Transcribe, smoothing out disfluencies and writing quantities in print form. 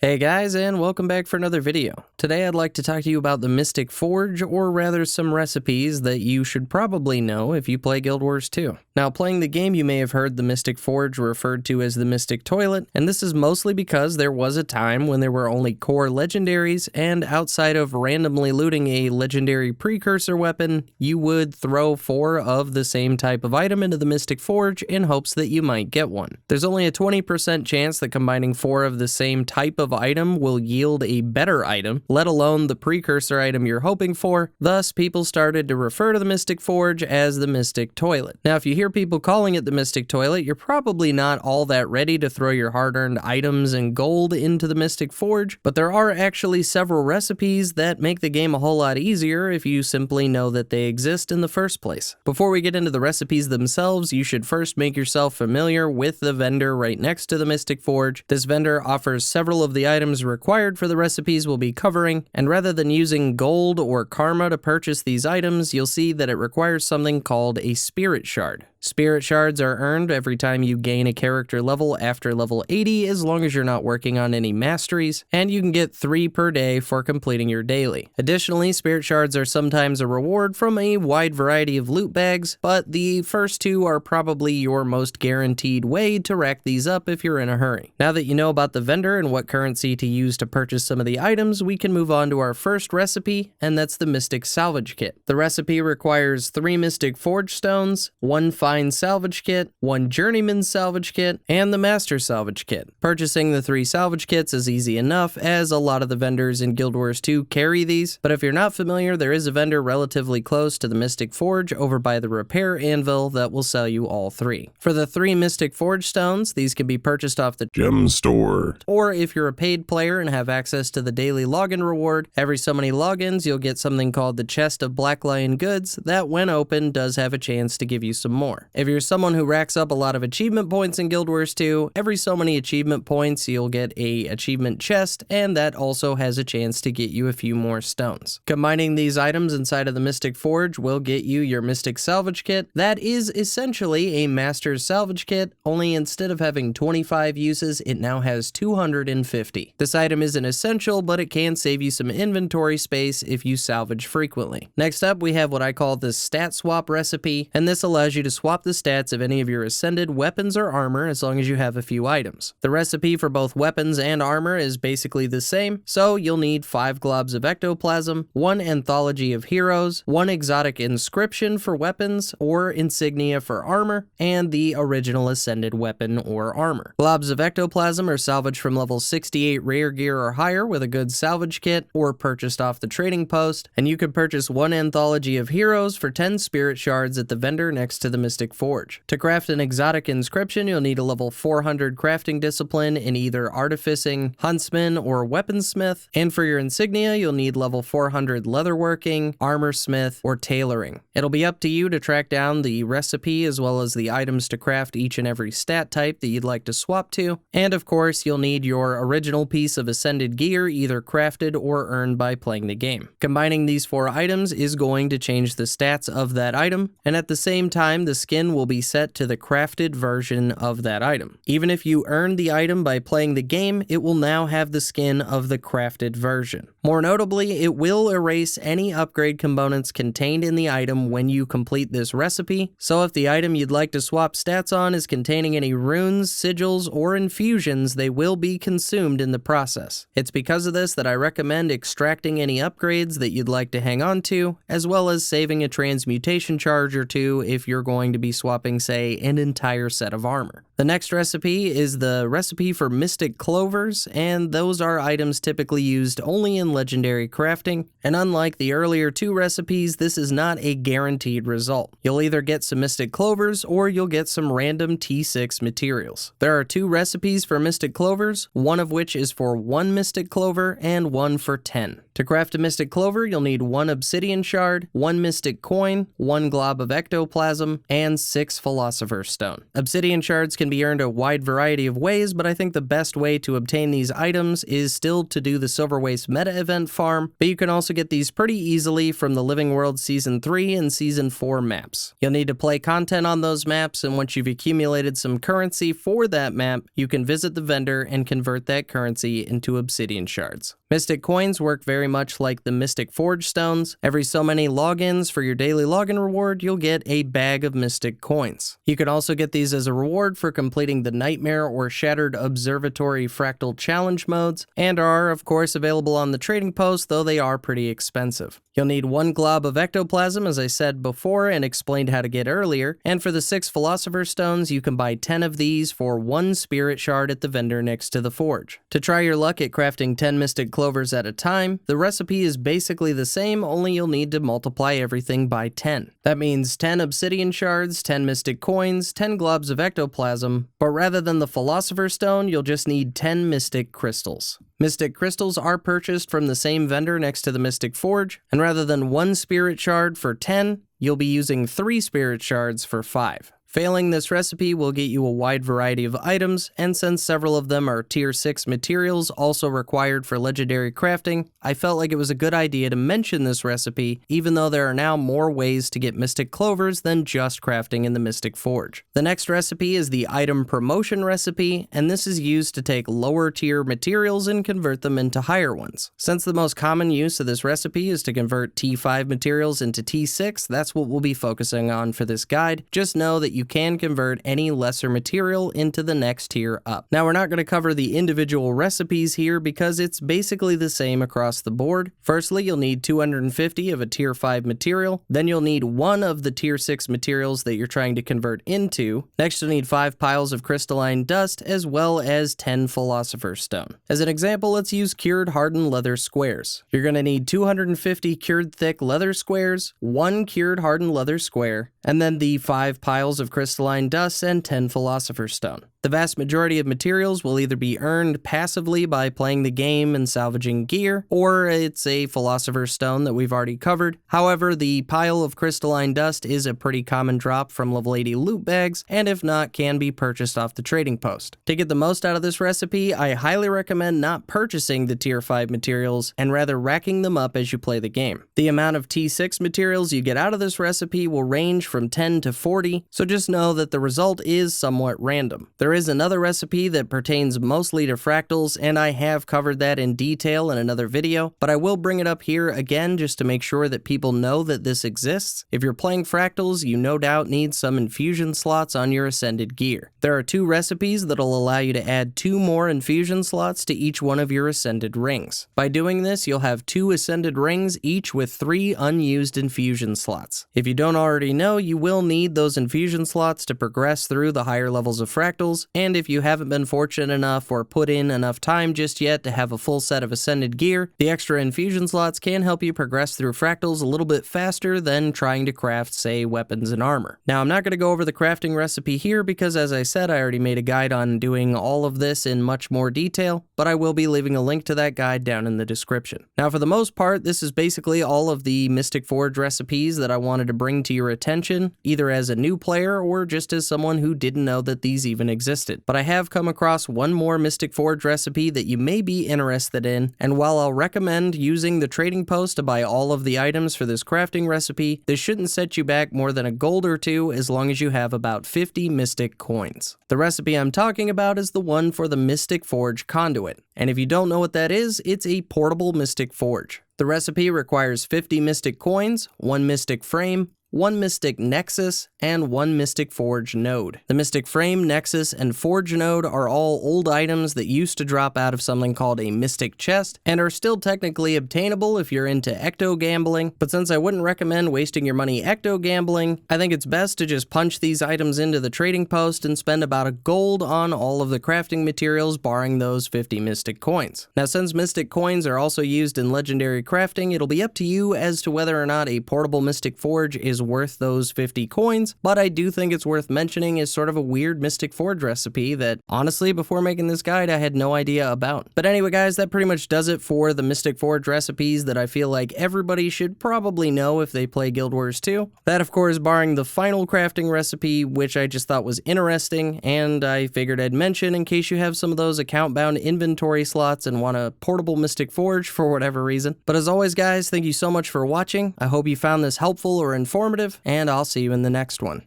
Hey guys, and welcome back for another video. Today I'd like to talk to you about the Mystic Forge, or rather some recipes that you should probably know if you play Guild Wars 2. Now, playing the game, you may have heard the Mystic Forge referred to as the Mystic Toilet, and this is mostly because there was a time when there were only core legendaries, and outside of randomly looting a legendary precursor weapon, you would throw 4 of the same type of item into the Mystic Forge in hopes that you might get one. There's only a 20% chance that combining 4 of the same type of item will yield a better item, let alone the precursor item you're hoping for. Thus, people started to refer to the Mystic Forge as the Mystic Toilet. Now, if you hear people calling it the Mystic Toilet, you're probably not all that ready to throw your hard-earned items and gold into the Mystic Forge, but there are actually several recipes that make the game a whole lot easier if you simply know that they exist in the first place. Before we get into the recipes themselves, you should first make yourself familiar with the vendor right next to the Mystic Forge. This vendor offers several of the items required for the recipes we'll be covering, and rather than using gold or karma to purchase these items, you'll see that it requires something called a spirit shard. Spirit shards are earned every time you gain a character level after level 80, as long as you're not working on any masteries, and you can get 3 per day for completing your daily. Additionally, spirit shards are sometimes a reward from a wide variety of loot bags, but the first 2 are probably your most guaranteed way to rack these up if you're in a hurry. Now that you know about the vendor and what currency to use to purchase some of the items, we can move on to our first recipe, and that's the Mystic Salvage Kit. The recipe requires 3 Mystic Forge Stones, 1 Fine Salvage Kit, 1 Journeyman Salvage Kit, and the Master Salvage Kit. Purchasing the 3 salvage kits is easy enough, as a lot of the vendors in Guild Wars 2 carry these, but if you're not familiar, there is a vendor relatively close to the Mystic Forge over by the Repair Anvil that will sell you all 3. For the 3 Mystic Forge Stones, these can be purchased off the Gem Store, or if you're a paid player and have access to the daily login reward, every so many logins you'll get something called the Chest of Black Lion Goods that, when open, does have a chance to give you some more. If you're someone who racks up a lot of achievement points in Guild Wars 2, every so many achievement points you'll get a achievement chest, and that also has a chance to get you a few more stones. Combining these items inside of the Mystic Forge will get you your Mystic Salvage Kit. That is essentially a Master's Salvage Kit, only instead of having 25 uses, it now has 250. This item isn't essential, but it can save you some inventory space if you salvage frequently. Next up, we have what I call the Stat Swap recipe, and this allows you to swap the stats of any of your ascended weapons or armor as long as you have a few items. The recipe for both weapons and armor is basically the same, so you'll need 5 globs of ectoplasm, 1 anthology of heroes, 1 exotic inscription for weapons or insignia for armor, and the original ascended weapon or armor. Globs of ectoplasm are salvaged from level 68 rare gear or higher with a good salvage kit, or purchased off the trading post, and you can purchase 1 anthology of heroes for 10 spirit shards at the vendor next to the Mystic Forge. To craft an exotic inscription, you'll need a level 400 crafting discipline in either artificing, huntsman, or weaponsmith, and for your insignia, you'll need level 400 leatherworking, armorsmith, or tailoring. It'll be up to you to track down the recipe as well as the items to craft each and every stat type that you'd like to swap to, and of course, you'll need your original piece of ascended gear either crafted or earned by playing the game. Combining these 4 items is going to change the stats of that item, and at the same time, the skin will be set to the crafted version of that item. Even if you earned the item by playing the game, it will now have the skin of the crafted version. More notably, it will erase any upgrade components contained in the item when you complete this recipe, so if the item you'd like to swap stats on is containing any runes, sigils, or infusions, they will be consumed in the process. It's because of this that I recommend extracting any upgrades that you'd like to hang on to, as well as saving a transmutation charge or 2 if you're going to be swapping, say, an entire set of armor. The next recipe is the recipe for Mystic Clovers, and those are items typically used only in legendary crafting, and unlike the earlier 2 recipes, this is not a guaranteed result. You'll either get some Mystic Clovers or you'll get some random T6 materials. There are 2 recipes for Mystic Clovers, one of which is for 1 Mystic Clover and 1 for 10. To craft a Mystic Clover, you'll need 1 obsidian shard, 1 mystic coin, 1 glob of ectoplasm, and and 6 Philosopher's Stone. Obsidian shards can be earned a wide variety of ways, but I think the best way to obtain these items is still to do the Silver Waste meta event farm, but you can also get these pretty easily from the Living World Season 3 and Season 4 maps. You'll need to play content on those maps, and once you've accumulated some currency for that map, you can visit the vendor and convert that currency into obsidian shards. Mystic coins work very much like the Mystic Forge stones. Every so many logins for your daily login reward, you'll get a bag of Mystic coins. You can also get these as a reward for completing the Nightmare or Shattered Observatory Fractal Challenge modes, and are, of course, available on the trading post, though they are pretty expensive. You'll need 1 glob of ectoplasm, as I said before and explained how to get earlier, and for the 6 Philosopher's Stones, you can buy 10 of these for 1 Spirit Shard at the vendor next to the forge. To try your luck at crafting 10 Mystic Clovers at a time, the recipe is basically the same, only you'll need to multiply everything by 10. That means 10 obsidian shards, 10 mystic coins, 10 globs of ectoplasm, but rather than the Philosopher's Stone, you'll just need 10 mystic crystals. Mystic crystals are purchased from the same vendor next to the Mystic Forge, and rather than 1 spirit shard for 10, you'll be using 3 spirit shards for 5. Failing this recipe will get you a wide variety of items, and since several of them are tier 6 materials also required for legendary crafting, I felt like it was a good idea to mention this recipe, even though there are now more ways to get Mystic Clovers than just crafting in the Mystic Forge. The next recipe is the item promotion recipe, and this is used to take lower tier materials and convert them into higher ones. Since the most common use of this recipe is to convert T5 materials into T6, that's what we'll be focusing on for this guide. Just know that you can convert any lesser material into the next tier up. Now, we're not going to cover the individual recipes here because it's basically the same across the board. Firstly, you'll need 250 of a tier 5 material. Then you'll need 1 of the tier 6 materials that you're trying to convert into. Next, you'll need 5 piles of crystalline dust as well as 10 Philosopher's Stone. As an example, let's use cured hardened leather squares. You're going to need 250 cured thick leather squares, 1 cured hardened leather square, and then the 5 piles of crystalline dust and 10 Philosopher's Stone. The vast majority of materials will either be earned passively by playing the game and salvaging gear, or it's a Philosopher's Stone that we've already covered. However, the pile of crystalline dust is a pretty common drop from level 80 loot bags, and if not, can be purchased off the trading post. To get the most out of this recipe, I highly recommend not purchasing the tier 5 materials and rather racking them up as you play the game. The amount of T6 materials you get out of this recipe will range from 10 to 40, so just know that the result is somewhat random. There is another recipe that pertains mostly to fractals, and I have covered that in detail in another video, but I will bring it up here again just to make sure that people know that this exists. If you're playing fractals, you no doubt need some infusion slots on your ascended gear. There are 2 recipes that'll allow you to add 2 more infusion slots to each one of your ascended rings. By doing this, you'll have 2 ascended rings, each with 3 unused infusion slots. If you don't already know, you will need those infusion slots to progress through the higher levels of fractals, and if you haven't been fortunate enough or put in enough time just yet to have a full set of ascended gear, the extra infusion slots can help you progress through fractals a little bit faster than trying to craft, say, weapons and armor. Now, I'm not going to go over the crafting recipe here because, as I said, I already made a guide on doing all of this in much more detail, but I will be leaving a link to that guide down in the description. Now, for the most part, this is basically all of the Mystic Forge recipes that I wanted to bring to your attention, either as a new player or just as someone who didn't know that these even existed. But I have come across one more Mystic Forge recipe that you may be interested in, and while I'll recommend using the trading post to buy all of the items for this crafting recipe, this shouldn't set you back more than a gold or 2 as long as you have about 50 Mystic coins. The recipe I'm talking about is the one for the Mystic Forge conduit, and if you don't know what that is, it's a portable Mystic Forge. The recipe requires 50 Mystic coins, 1 Mystic frame, 1 Mystic Nexus, and 1 Mystic Forge node. The Mystic Frame, Nexus, and Forge node are all old items that used to drop out of something called a Mystic Chest, and are still technically obtainable if you're into ecto gambling, but since I wouldn't recommend wasting your money ecto gambling, I think it's best to just punch these items into the trading post and spend about a gold on all of the crafting materials, barring those 50 Mystic coins. Now, since Mystic coins are also used in legendary crafting, it'll be up to you as to whether or not a portable Mystic Forge is worth those 50 coins, but I do think it's worth mentioning is sort of a weird Mystic Forge recipe that, honestly, before making this guide, I had no idea about. But anyway, guys, that pretty much does it for the Mystic Forge recipes that I feel like everybody should probably know if they play Guild Wars 2. That, of course, barring the final crafting recipe, which I just thought was interesting, and I figured I'd mention in case you have some of those account-bound inventory slots and want a portable Mystic Forge for whatever reason. But as always, guys, thank you so much for watching. I hope you found this helpful or informative, and I'll see you in the next one.